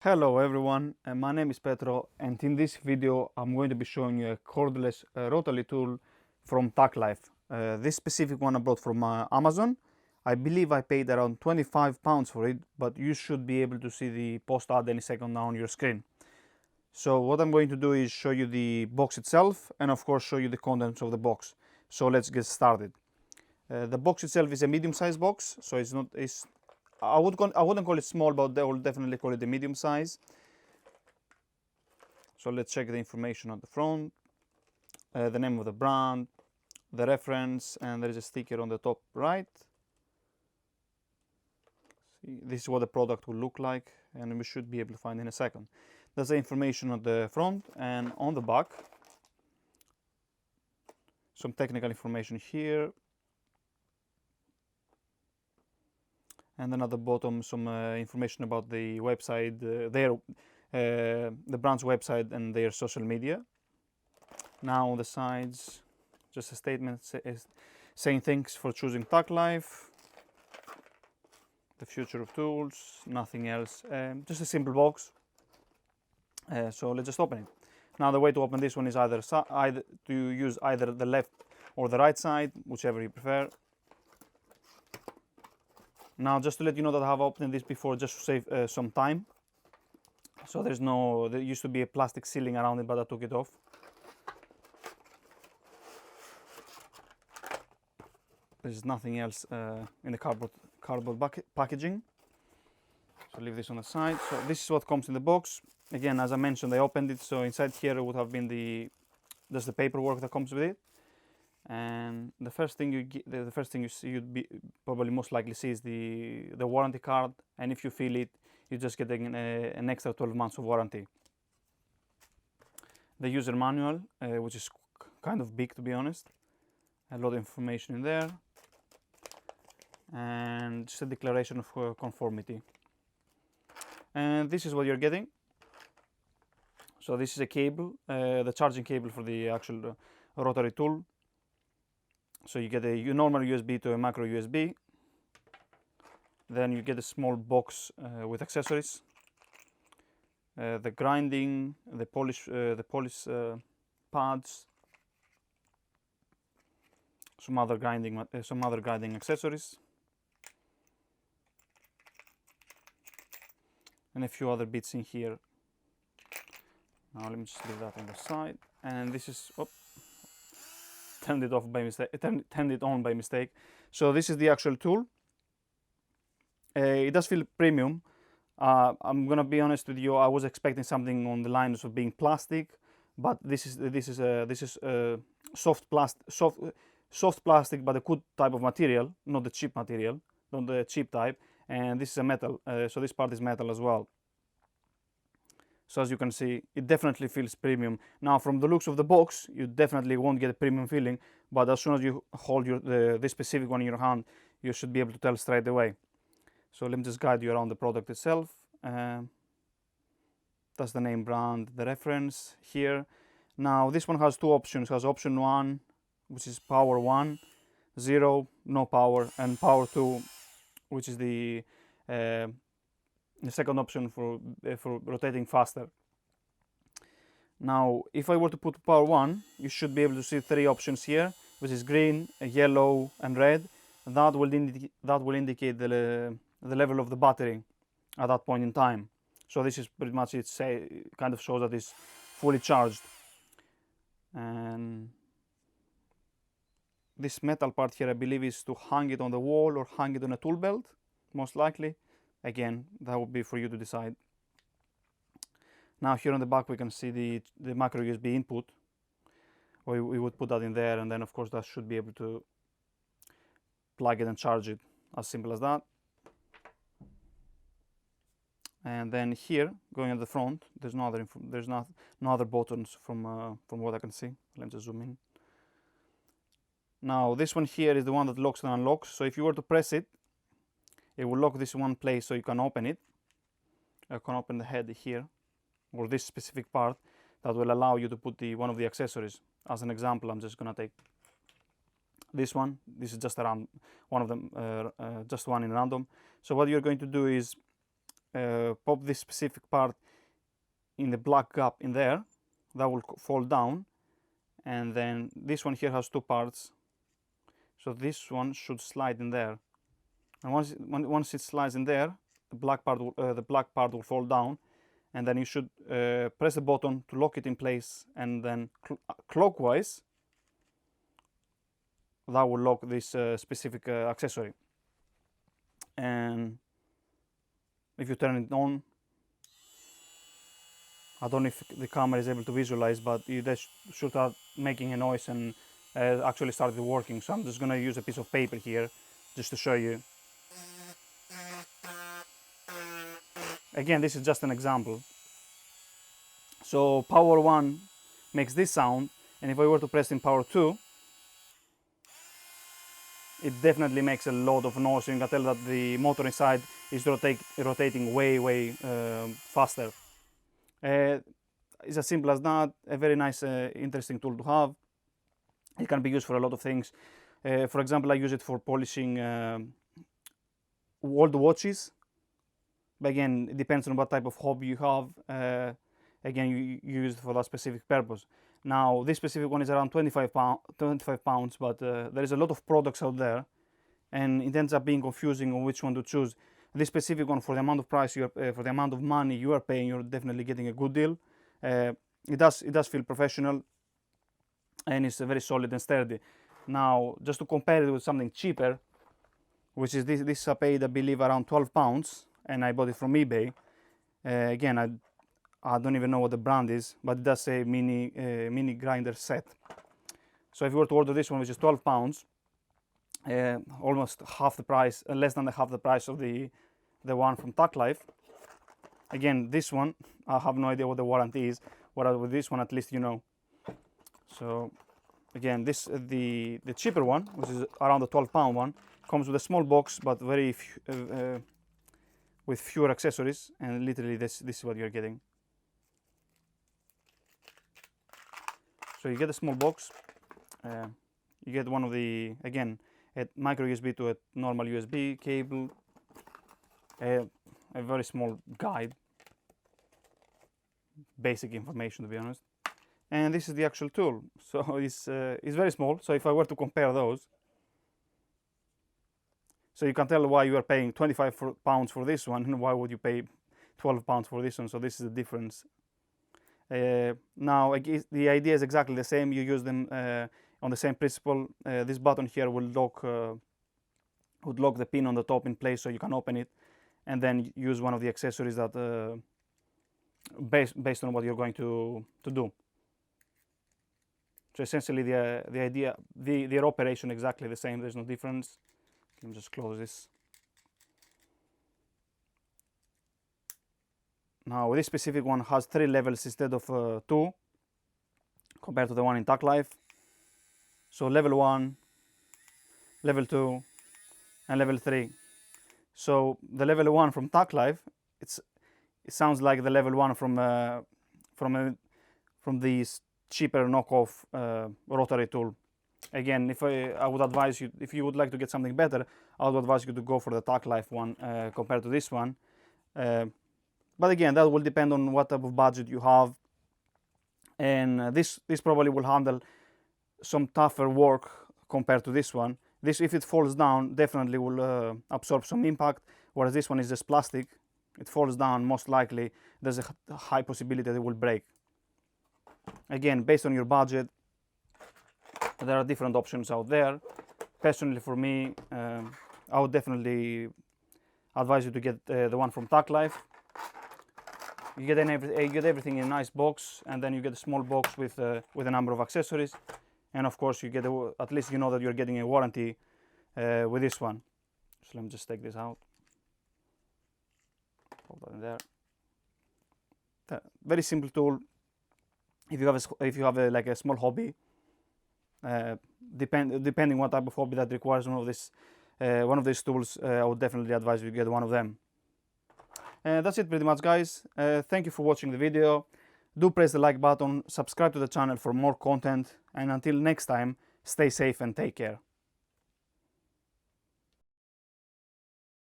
Hello everyone, my name is Petro, and in this video I'm going to be showing you a cordless rotary tool from TACKLIFE. This specific one I bought from Amazon. I believe I paid around £25 for it, but you should be able to see the post ad any second now on your screen. So what I'm going to do is show you the box itself and of course show you the contents of the box. So let's get started. The box itself is a medium-sized box, so I wouldn't call it small, but I will definitely call it a medium size. So let's check the information on the front, the name of the brand, the reference, and there is a sticker on the top right. See, this is what the product will look like, and we should be able to find in a second. That's the information on the front, and on the back, some technical information here. And then at the bottom, some information about the website, the brand's website and their social media. Now on the sides, just a statement saying thanks for choosing TACKLIFE, the future of tools, nothing else. Just a simple box. So let's just open it. Now the way to open this one is either to use either the left or the right side, whichever you prefer. Now, just to let you know that I have opened this before just to save some time. So there used to be a plastic sealing around it, but I took it off. There's nothing else in the cardboard packaging. So leave this on the side. So this is what comes in the box. Again, as I mentioned, I opened it, so inside here would have been just the paperwork that comes with it. And the first thing you see, you'd be probably most likely see is the warranty card, and if you fill it, you just get an extra 12 months of warranty. The user manual, which is kind of big to be honest, a lot of information in there, and just a declaration of conformity. And this is what you're getting. So this is a cable, the charging cable for the actual rotary tool. So you get a normal USB to a micro USB. Then you get a small box with accessories, the grinding, the polish pads, some other grinding accessories, and a few other bits in here. Now let me just leave that on the side. And this is turned it on by mistake. So this is the actual tool. It does feel premium. I'm gonna be honest with you. I was expecting something on the lines of being plastic, but this is soft plastic, but a good type of material, not the cheap material, not the cheap type. And this is a metal, so this part is metal as well. So as you can see, it definitely feels premium. Now, from the looks of the box, you definitely won't get a premium feeling, but as soon as you hold this specific one in your hand, you should be able to tell straight away. So let me just guide you around the product itself. That's the name, brand, the reference here. Now, this one has two options. It has option 1, which is power 1, 0, no power, and power 2, which is the second option for rotating faster. Now, if I were to put power 1, you should be able to see 3 options here, which is green, yellow, and red. That will indicate the level of the battery at that point in time. So this is pretty much it. Kind of shows that it's fully charged. And this metal part here, I believe, is to hang it on the wall or hang it on a tool belt, most likely. Again, that would be for you to decide. Now here on the back we can see the micro USB input. We would put that in there, and then of course that should be able to plug it and charge it, as simple as that. And then here, going at the front, there's no other buttons from what I can see. Let me just zoom in. Now this one here is the one that locks and unlocks. So if you were to press it, it will lock this one place so you can open it. You can open the head here, or this specific part, that will allow you to put one of the accessories. As an example, I'm just gonna take this one. This is just one of them, just one in random. So what you're going to do is pop this specific part in the black gap in there, that will fall down, and then this one here has two parts, so this one should slide in there, and once it slides in there, the black part will fall down, and then you should press the button to lock it in place, and then clockwise that will lock this specific accessory. And if you turn it on, I don't know if the camera is able to visualize, but you just should start making a noise and actually started working. So I'm just going to use a piece of paper here just to show you. Again, this is just an example. So power 1 makes this sound, and if I were to press in power 2, it definitely makes a lot of noise. You can tell that the motor inside is rotating way faster. It's as simple as that. A very nice, interesting tool to have. It can be used for a lot of things. For example, I use it for polishing old watches. But again, it depends on what type of hobby you have. Again, you use it for that specific purpose. Now, this specific one is around 25 pounds, but there is a lot of products out there, and it ends up being confusing on which one to choose. This specific one, for the amount of price for the amount of money you are paying, you're definitely getting a good deal. It does feel professional, and it's very solid and sturdy. Now, just to compare it with something cheaper, which is this I paid, I believe, around 12 pounds, and I bought it from eBay. Again, I don't even know what the brand is, but it does say mini grinder set. So if you were to order this one, which is 12 pounds, almost half the price, less than half the price of the one from TACKLIFE. Again, this one, I have no idea what the warranty is, whereas with this one, at least you know. So again, the cheaper one, which is around the 12 pound one, comes with a small box, but with fewer accessories, and literally this is what you're getting. So you get a small box, you get one of the, again, a micro USB to a normal USB cable, a very small guide, basic information to be honest, and this is the actual tool. So it's very small. So if I were to compare those, so you can tell why you are paying 25 pounds for this one, and why would you pay 12 pounds for this one. So this is the difference. Now, the idea is exactly the same. You use them on the same principle. This button here would lock the pin on the top in place, so you can open it, and then use one of the accessories that based on what you're going to do. So essentially, the idea, the operation exactly the same. There's no difference. Let me just close this. Now, this specific one has 3 levels instead of 2, compared to the one in TACKLIFE. So level 1, level 2, and level 3. So the level 1 from TACKLIFE, it sounds like the level 1 from this cheaper knockoff rotary tool. Again, if I would advise you, if you would like to get something better, I would advise you to go for the TACKLIFE one compared to this one. But again, that will depend on what type of budget you have, and this probably will handle some tougher work compared to this one. This, if it falls down, definitely will absorb some impact, whereas this one is just plastic. It falls down, most likely there's a high possibility that it will break. Again, based on your budget, there are different options out there. Personally, for me, I would definitely advise you to get the one from TACKLIFE. You get everything in a nice box, and then you get a small box with a number of accessories, and of course you get at least you know that you're getting a warranty with this one. So let me just take this out. Put that in there. Very simple tool. If you have like a small hobby, depending what type of hobby that requires one of these tools, I would definitely advise you to get one of them. That's it pretty much, guys. Thank you for watching the video. Do press the like button, subscribe to the channel for more content, and until next time, stay safe and take care.